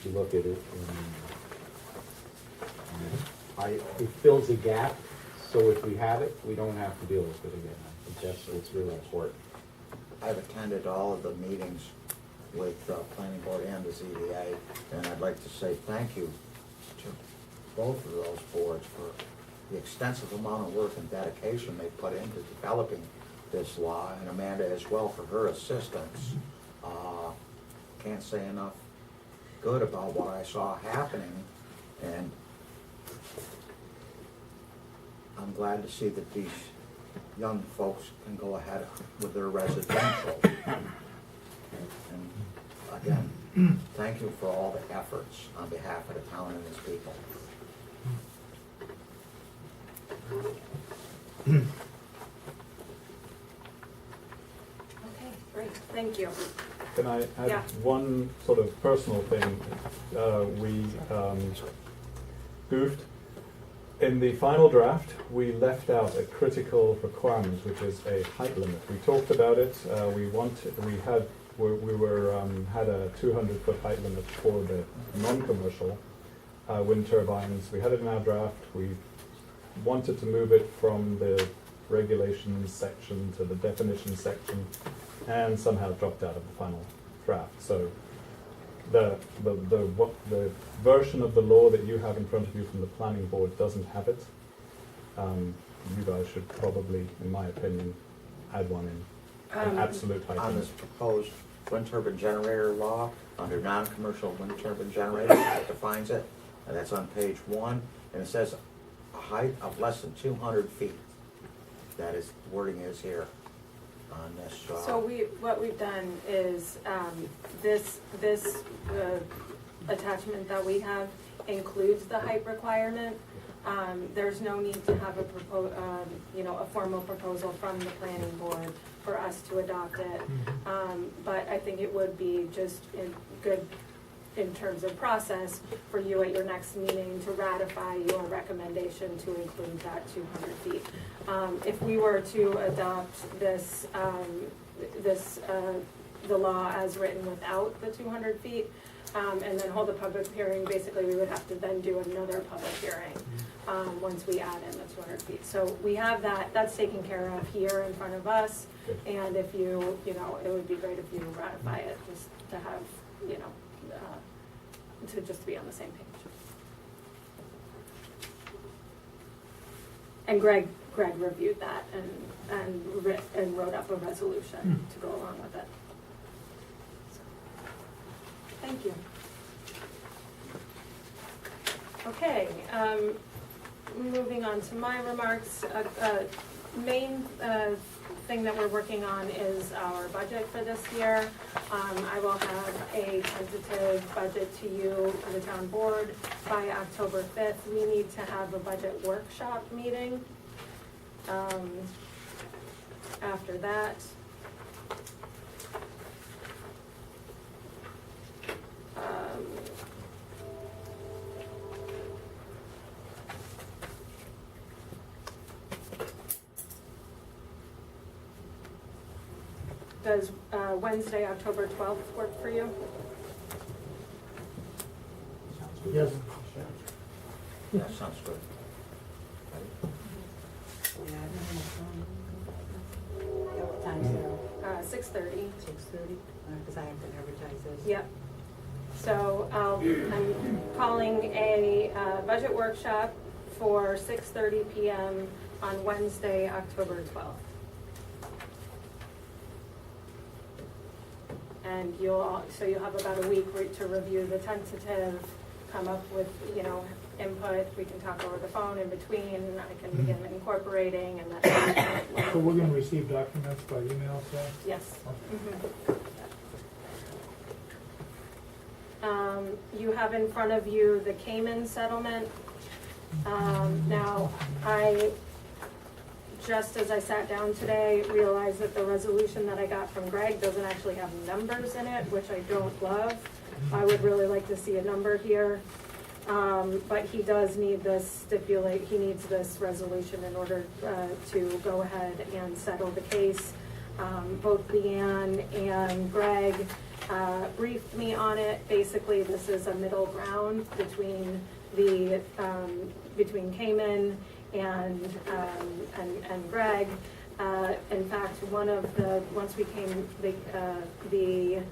to look at it. And it fills a gap, so if we have it, we don't have to deal with it again. I think that's what's really important. I've attended all of the meetings with Planning Board and the ZBA, and I'd like to say thank you to both of those boards for the extensive amount of work and dedication they put into developing this law, and Amanda as well for her assistance. Can't say enough good about what I saw happening, and I'm glad to see that these young folks can go ahead with their residential. And again, thank you for all the efforts on behalf of the town and its people. Okay, great, thank you. Can I add Yeah. one sort of personal thing? We goofed. In the final draft, we left out a critical requirement, which is a height limit. We talked about it. Had a 200-foot height limit for the non-commercial wind turbines. We had it in our draft. We wanted to move it from the regulations section to the definition section, and somehow dropped out of the final draft. So the version of the law that you have in front of you from the planning board doesn't have it. You guys should probably, in my opinion, add one in. An absolute height On limit. this proposed wind turbine generator law, under non-commercial wind turbine generators, it defines it, and that's on page 1, and it says a height of less than 200 feet. That is, wording is here on this. So what we've done is, this attachment that we have includes the height requirement. There's no need to have a formal proposal from the planning board for us to adopt it. But I think it would be just good in terms of process for you at your next meeting to ratify your recommendation to include that 200 feet. If we were to adopt this, the law as written without the 200 feet, and then hold a public hearing, basically we would have to then do another public hearing once we add in the 200 feet. So we have that's taken care of here in front of us, and if you know, it would be great if you ratify it, just to have, to just be on the same page. And Greg reviewed that and wrote up a resolution to go along with it. So, thank you. Okay, moving on to my remarks. Main thing that we're working on is our budget for this year. I will have a tentative budget to you, to the town board, by October 5th. We need to have a budget workshop meeting. After that, does Wednesday, October 12th work for you? Yes. That sounds good. What time is it? 6:30. 6:30, because I have to advertise this. Yep. So I'm calling a budget workshop for 6:30 p.m. on Wednesday, October 12th. And you'll have about a week to review the tentative, come up with, input. We can talk over the phone in between. I can begin incorporating and that. So we're gonna receive documents by email, so? Yes. Okay. You have in front of you the Cayman settlement. Now, just as I sat down today, realized that the resolution that I got from Greg doesn't actually have numbers in it, which I don't love. I would really like to see a number here. But he does need this he needs this resolution in order to go ahead and settle the case. Both Leanne and Greg briefed me on it. Basically, this is a middle ground between between Cayman and Greg. In fact, once we came, the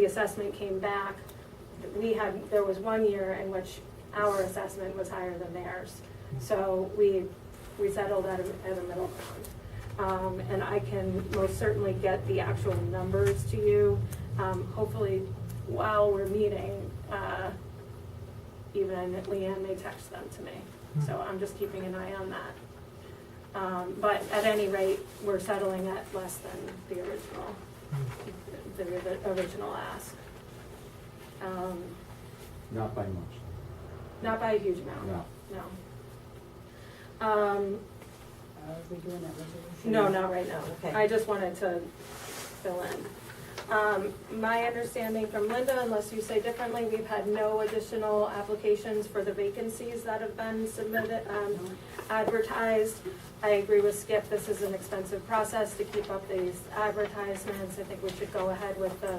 assessment came back. There was 1 year in which our assessment was higher than theirs. So we settled at a middle ground. And I can most certainly get the actual numbers to you, hopefully while we're meeting, even Leanne may text them to me. So I'm just keeping an eye on that. But at any rate, we're settling at less than the original ask. Not by much. Not by a huge amount. No. No. Are we doing that resolution? No, not right now. Okay. I just wanted to fill in. My understanding from Linda, unless you say differently, we've had no additional applications for the vacancies that have been submitted, advertised. I agree with Skip, this is an expensive process to keep up these advertisements. I think we should go ahead with the,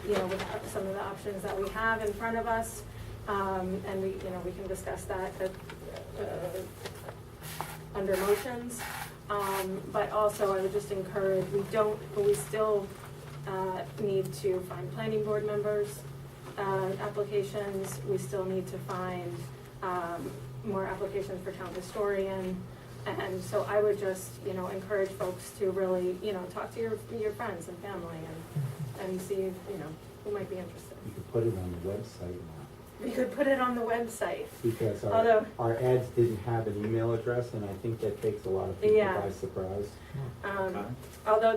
with some of the options that we have in front of us. And we can discuss that under motions. But also I would just encourage, we still need to find planning board members, applications. We still need to find more applications for town historian. And so I would just, encourage folks to really, talk to your friends and family and see, who might be interested. You could put it on the website now. We could put it on the website. Because Although- our ads didn't have an email address, and I think that takes a lot of people Yeah. by surprise. Although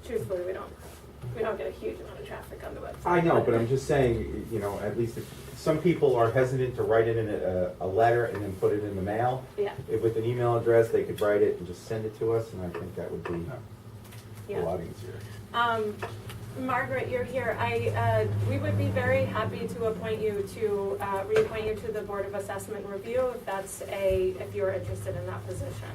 truthfully, we don't get a huge amount of traffic on the website. I know, but I'm just saying, at least some people are hesitant to write it in a letter and then put it in the mail. Yeah, With an email address, they could write it and just send it to us, and I think that would be a yeah. lot easier. Margaret, you're here. We would be very happy to reappoint you to the Board of Assessment Review if you're interested in that position.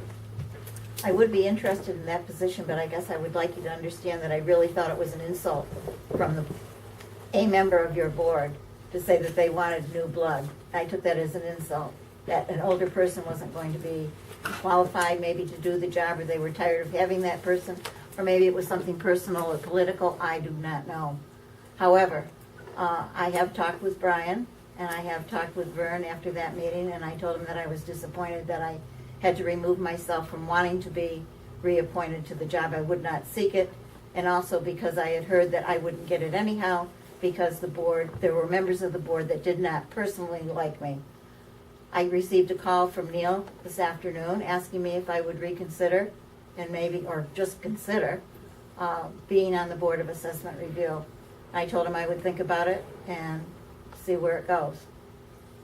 I would be interested in that position, but I guess I would like you to understand that I really thought it was an insult from a member of your board to say that they wanted new blood. I took that as an insult, that an older person wasn't going to be qualified maybe to do the job, or they were tired of having that person, or maybe it was something personal or political, I do not know. However, I have talked with Brian, and I have talked with Vern after that meeting, and I told him that I was disappointed that I had to remove myself from wanting to be reappointed to the job. I would not seek it, and also because I had heard that I wouldn't get it anyhow, because there were members of the board that did not personally like me. I received a call from Neil this afternoon asking me if I would reconsider and or just consider being on the Board of Assessment Review. I told him I would think about it and see where it goes.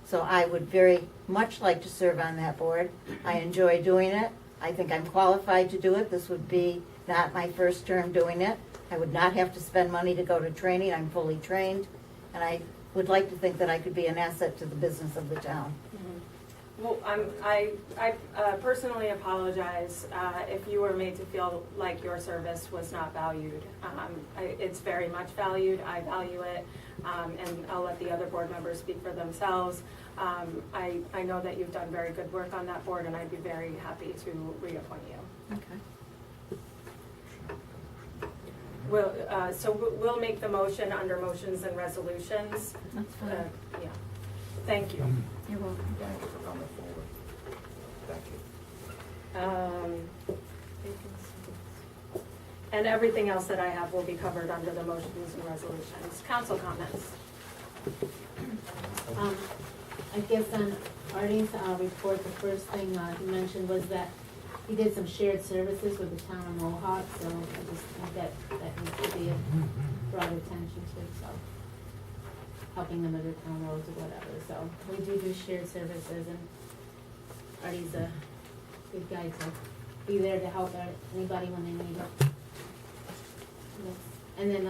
So I would very much like to serve on that board. I enjoy doing it. I think I'm qualified to do it. This would be not my first term doing it. I would not have to spend money to go to training. I'm fully trained. And I would like to think that I could be an asset to the business of the town. Well, I personally apologize if you were made to feel like your service was not valued. It's very much valued. I value it, and I'll let the other board members speak for themselves. I know that you've done very good work on that board, and I'd be very happy to reappoint you. Okay. We'll make the motion under motions and resolutions. That's fine. Yeah. Thank you. You're welcome. Thank you for coming forward. Thank you. And everything else that I have will be covered under the motions and resolutions. Council comments. I guess on Artie's report, the first thing he mentioned was that he did some shared services with the town of Mohawk, so I just think that needs to be brought attention to, so helping them with their town roads or whatever, so we do shared services, and Artie's a good guy to be there to help anybody when they need it. And then,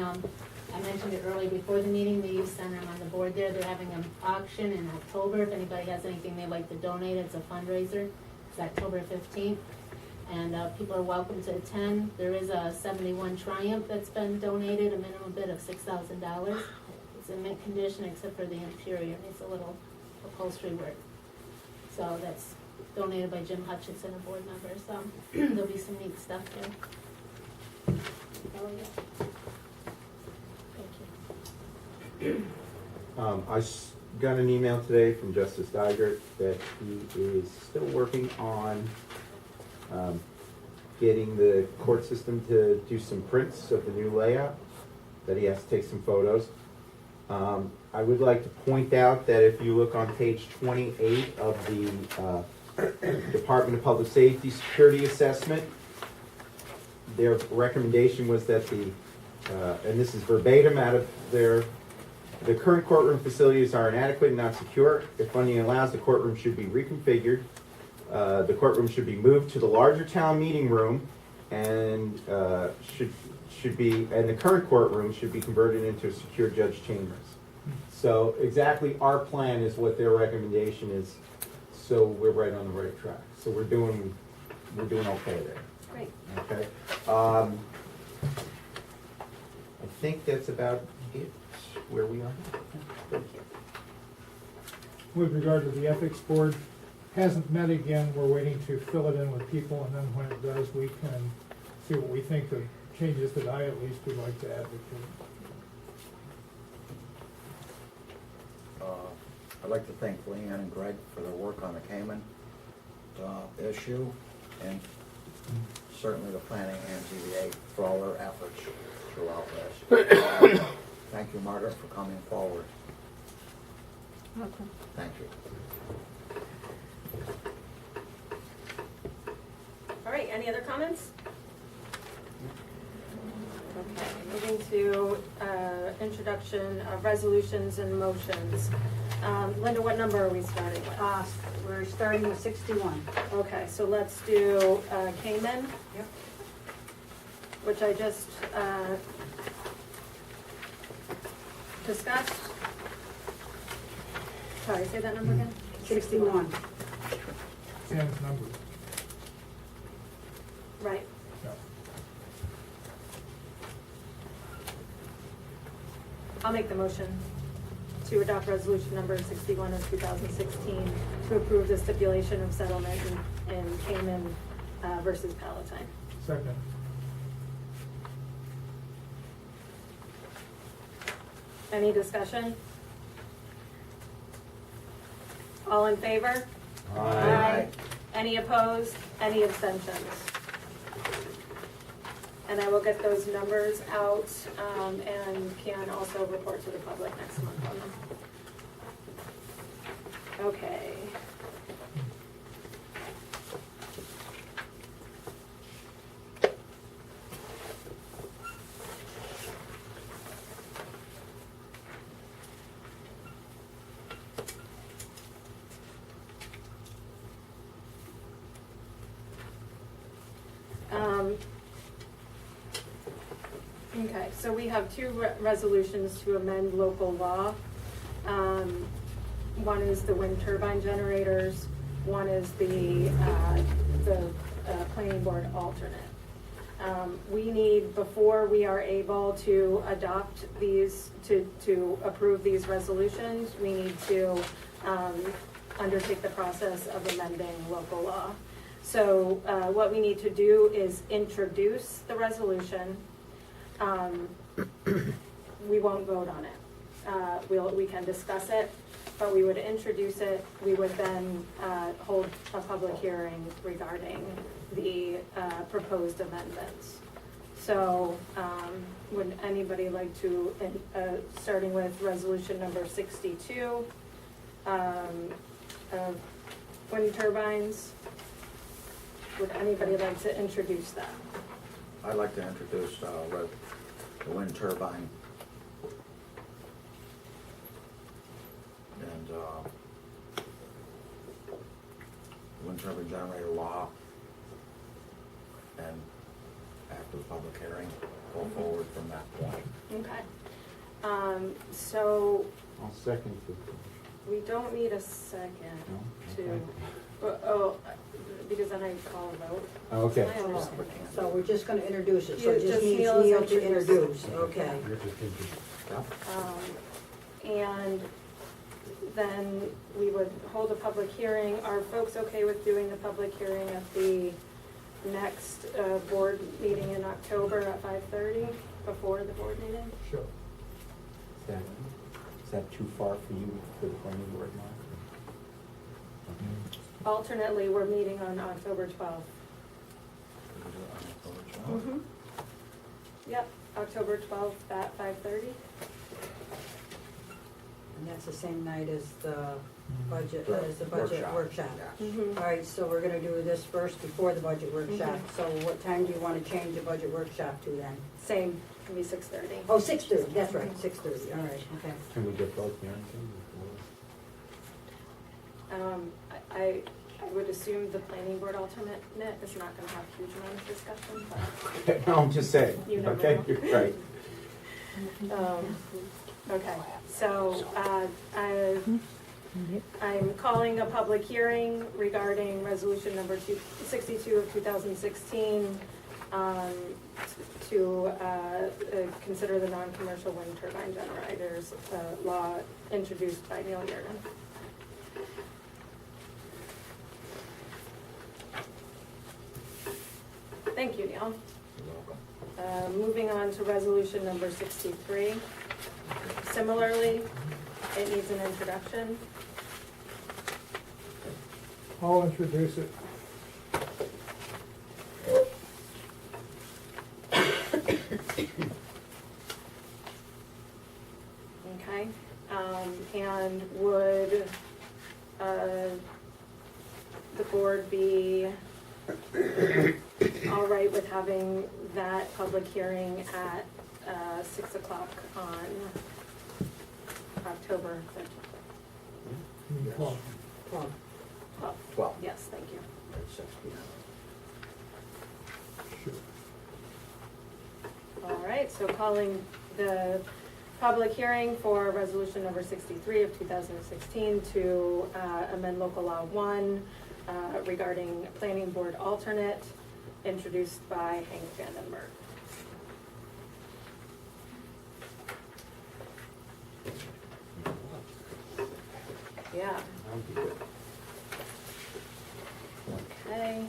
I mentioned it earlier before the meeting, the youth center, I'm on the board there, they're having an auction in October, if anybody has anything they'd like to donate, it's a fundraiser, it's October 15th. and people are welcome to attend. There is a 71 Triumph that's been donated, a minimum bid of $6,000. It's in mint condition except for the interior, needs a little upholstery work. So that's donated by Jim Hutchinson, a board member, so there'll be some neat stuff there. Oh, yeah. Thank you. Got an email today from Justice Dygert that he is still working on getting the court system to do some prints of the new layout, that he has to take some photos. I would like to point out that if you look on page 28 of the Department of Public Safety Security Assessment, their recommendation was that and this is verbatim out of the current courtroom facilities are inadequate and not secure. If funding allows, the courtroom should be reconfigured. The courtroom should be moved to the larger town meeting room, and and the current courtroom should be converted into secure judge chambers. So exactly our plan is what their recommendation is. So we're right on the right track. So we're doing okay there. Great. Okay. I think that's about it where we are. Thank you. With regard to the ethics board, hasn't met again, we're waiting to fill it in with people, and then when it does, we can see what we think the changes that I at least would like to advocate. I'd like to thank Leanne and Greg for their work on the Cayman issue, and certainly the planning and ZBA for all their efforts throughout this. Thank you, Margaret, for coming forward. Welcome. Thank you. All right, any other comments? Okay, moving to introduction of resolutions and motions. Linda, what number are we starting with? We're starting with 61. Okay, so let's do Cayman, Yep. which I just discussed. Sorry, say that number again? 61. Sam's numbers. Right. No. I'll make the motion to adopt resolution number 61 of 2016 to approve the stipulation of settlement in Cayman versus Palatine. Second. Any discussion? All in favor? Aye. Any opposed? Any abstentions? And I will get those numbers out and can also report to the public next month on them. Okay. Okay, so we have two resolutions to amend local law. One is the wind turbine generators, one is the planning board alternate. We need, before we are able to adopt these, to approve these resolutions, we need to undertake the process of amending local law. So what we need to do is introduce the resolution. We won't vote on it. We can discuss it, but we would introduce it. We would then hold a public hearing regarding the proposed amendments. So would anybody like to, starting with resolution number 62 of wind turbines, would anybody like to introduce that? I'd like to introduce the wind turbine and wind turbine generator law, and after the public hearing, go forward from that point. Okay. So, I'll second it. We don't need a second No? to, because then I call a vote. Okay. I understand. So we're just gonna introduce it, so it You just just needs Neil's Neil to introduce. introduce, okay. And then we would hold a public hearing. Are folks okay with doing the public hearing at the next board meeting in October at 5:30, before the board meeting? Sure. Is that too far for you for the planning board, Mark? Alternately, we're meeting on October 12th. Mm-hmm. Yep, October 12th at 5:30. And that's the same night as the budget Workshop. workshop. Mm-hmm. All right, so we're gonna do this first before the budget workshop. So what time do you wanna change the budget workshop to then? Same, can be 6:30. Oh, 6:30, that's right, 6:30, all right, okay. Can we get both hearings in I would assume the planning board alternate is not gonna have huge amount of discussion, but, before? No, I'm just saying. You never Okay, know. you're right. okay, so, I'm calling a public hearing regarding resolution number 62 of 2016, to consider the non-commercial wind turbine generators law introduced by Neil Yerden. Thank you, Neil. You're welcome. Moving on to resolution number 63. Similarly, it needs an introduction. I'll introduce it. Okay, and would, the board be all right with having that public hearing at, 6 o'clock on October 13th? Well, 12. Yes, thank you. At 6 p.m. sure. All right, so calling the public hearing for resolution number 63 of 2016 to amend local law 1 regarding planning board alternate, introduced by Hank Vandenberg. Yeah, I'll do it. okay.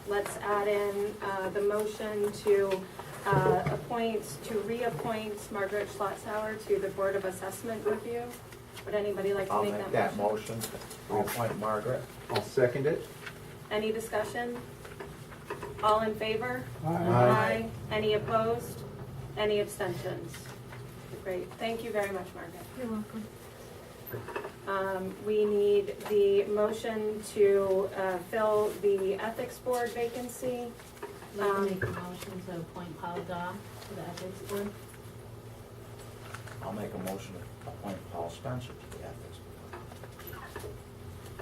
Let's add in the motion to reappoint Margaret Schlotzauer to the Board of Assessment Review. Would anybody like to I'll make make that that motion? motion. Reappoint Margaret. I'll second it. Any discussion? All in favor? Aye. Any opposed? Any abstentions? Great, thank you very much, Margaret. You're welcome. We need the motion to fill the Ethics Board vacancy. I'd like to make a motion to appoint Paul Daw to the ethics board. I'll make a motion to appoint Paul Spencer to the ethics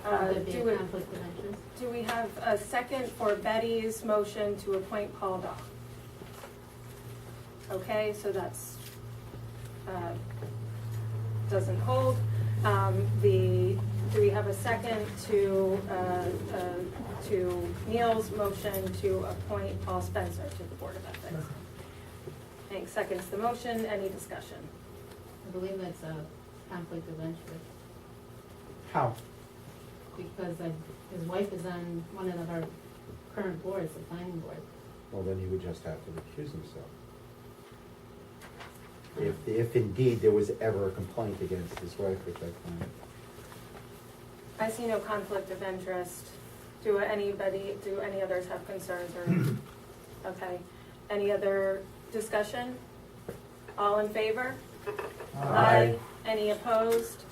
board. Uh, Would there be do a it- conflict of interest? Do we have a second for Betty's motion to appoint Paul Daw? Okay, so that's, doesn't hold. Do we have a second to Neil's motion to appoint Paul Spencer to the Board of Ethics? Hank seconds the motion. Any discussion? I believe that's a conflict of interest, How? because his wife is on one of our current boards, the planning board. Well, then he would just have to recuse himself. If indeed there was ever a complaint against his wife at that time. I see no conflict of interest. Do any others have concerns or, okay. Any other discussion? All in favor? Aye. Any opposed?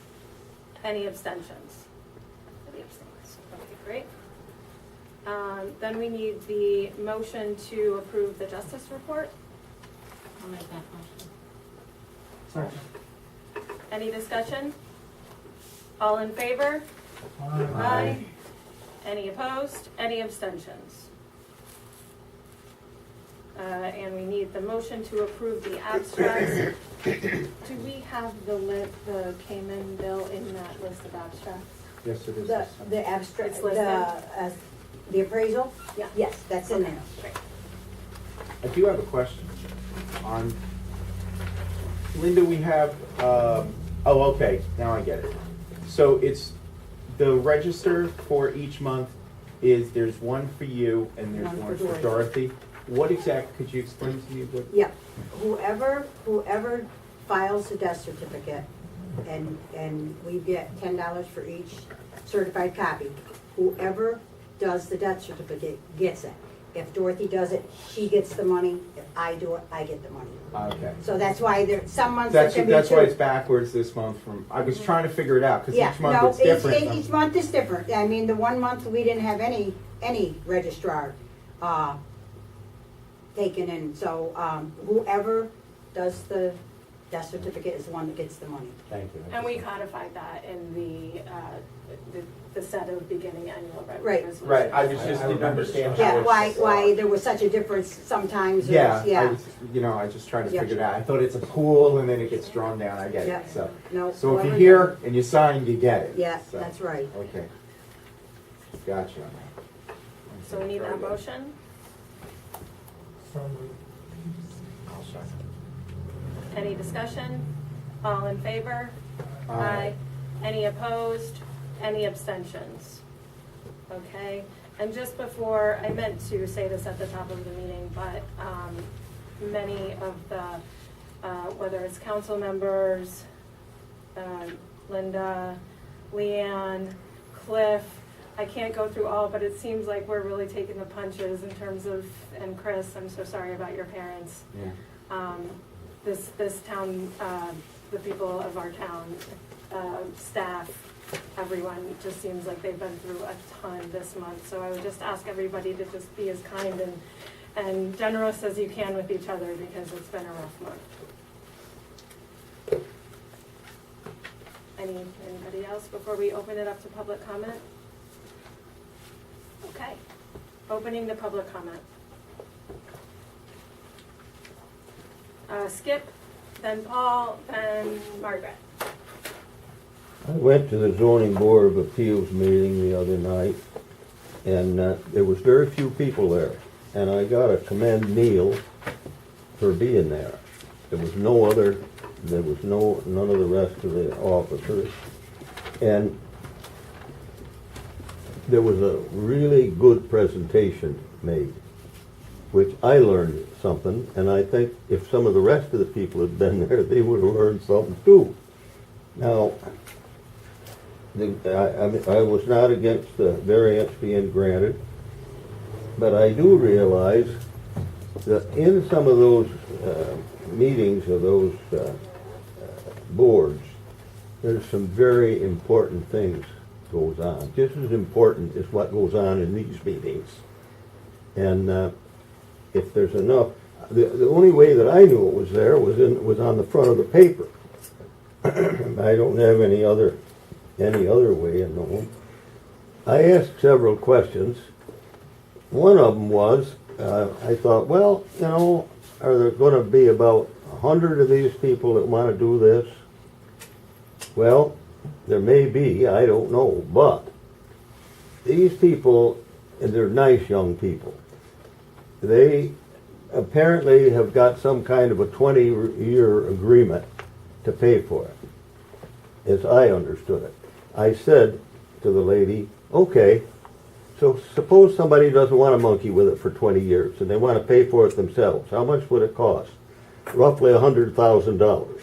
Any abstentions? Any abstentions? Okay, great. Then we need the motion to approve the justice report. I'll make that motion. Second. Any discussion? All in favor? Aye. Any opposed? Any abstentions? and we need the motion to approve the abstracts. Do we have the Cayman bill in that list of abstracts? Yes, it is. The abstract, It's listed? the appraisal? Yeah. Yes, that's in there. Great. I do have a question on, Linda, we have, okay, now I get it. So it's, the register for each month is, there's one for you and there's One one for for Dorothy. What could you explain to me what? Yep, whoever files a death certificate, and we get $10 for each certified copy, whoever does the death certificate gets it. If Dorothy does it, she gets the money, if I do it, I get the money. Okay. So that's why some months there can be two. That's why it's backwards this month from, I was trying to figure it out, because Yeah, each month no, it's different. each month is different. I mean, the one month we didn't have any registrar taken in. So whoever does the death certificate is the one that gets the money. Thank you. And we codified that in the set of beginning annual Right. resolutions. Right, I just didn't understand how Yeah, it's. why there was such a difference sometimes. Yeah, Yeah. I was, I just tried to Yeah. figure it out. I thought it's a pool and then it gets drawn down, I get Yeah. it, so. No, So if you're whoever here and you sign, you get it. Yeah, So, that's right. Okay. Gotcha. So we need Very that good. motion. So moved. I'll second. Any discussion? All in favor? Aye. Any opposed? Any abstentions? Okay, and just before, I meant to say this at the top of the meeting, but many of the, whether it's council members, Linda, Leanne, Cliff, I can't go through all, but it seems like we're really taking the punches in terms of, and Chris, I'm so sorry about your parents. Yeah. This town, the people of our town, staff, everyone, just seems like they've been through a ton this month. So I would just ask everybody to just be as kind and generous as you can with each other, because it's been a rough month. Anybody else before we open it up to public comment? Okay, opening the public comment. Skip, then Paul, then Margaret. I went to the zoning board of appeals meeting the other night, and there was very few people there. And I gotta commend Neil for being there. None of the rest of the officers. And there was a really good presentation made, which I learned something, and I think if some of the rest of the people had been there, they would have learned something too. Now, I was not against the variance being granted, but I do realize that in some of those meetings of those boards, there's some very important things goes on, just as important as what goes on in these meetings. And if there's enough, the only way that I knew it was there was on the front of the paper. I don't have any other way of knowing. I asked several questions. One of them was, I thought, well, are there going to be about 100 of these people that want to do this? Well, there may be, I don't know, but these people, and they're nice young people, they apparently have got some kind of a 20-year agreement to pay for it, as I understood it. I said to the lady, okay, so suppose somebody doesn't want to monkey with it for 20 years and they want to pay for it themselves. How much would it cost? Roughly $100,000.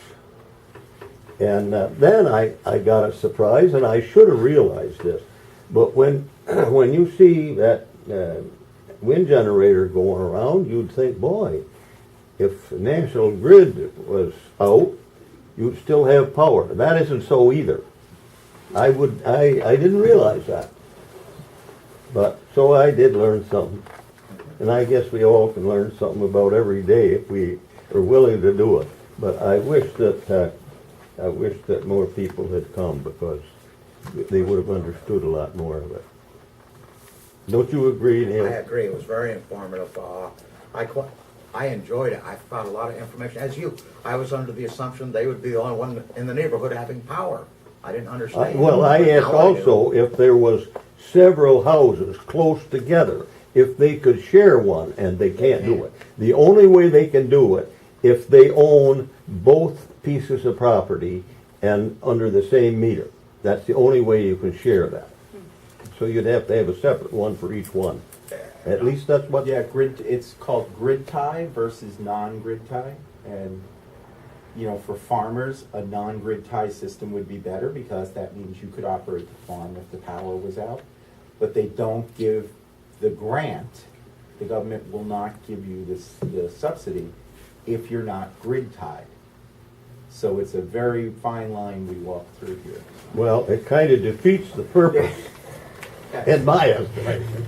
And then I got a surprise, and I should have realized this. But when you see that wind generator going around, you'd think, boy, if National Grid was out, you'd still have power. That isn't so either. I didn't realize that. But so I did learn something. And I guess we all can learn something about every day if we are willing to do it. But I wish that more people had come, because they would have understood a lot more of it. Don't you agree, Neil? I agree, it was very informative. I enjoyed it. I found a lot of information. As you, I was under the assumption they would be the only one in the neighborhood having power. I didn't understand. Well, I But asked now I do. also if there was several houses close together, if they could share one, and they can't do it. The only way they can do it, if they own both pieces of property and under the same meter. That's the only way you can share that. So you'd have to have a separate one for each one. At least that's what. Yeah, it's called grid tie versus non-grid tie. And, you know, for farmers, a non-grid tie system would be better because that means you could operate the farm if the power was out. But they don't give the grant, the government will not give you the subsidy if you're not grid tied. So it's a very fine line we walk through here. Well, it kind of defeats the purpose, in my estimation.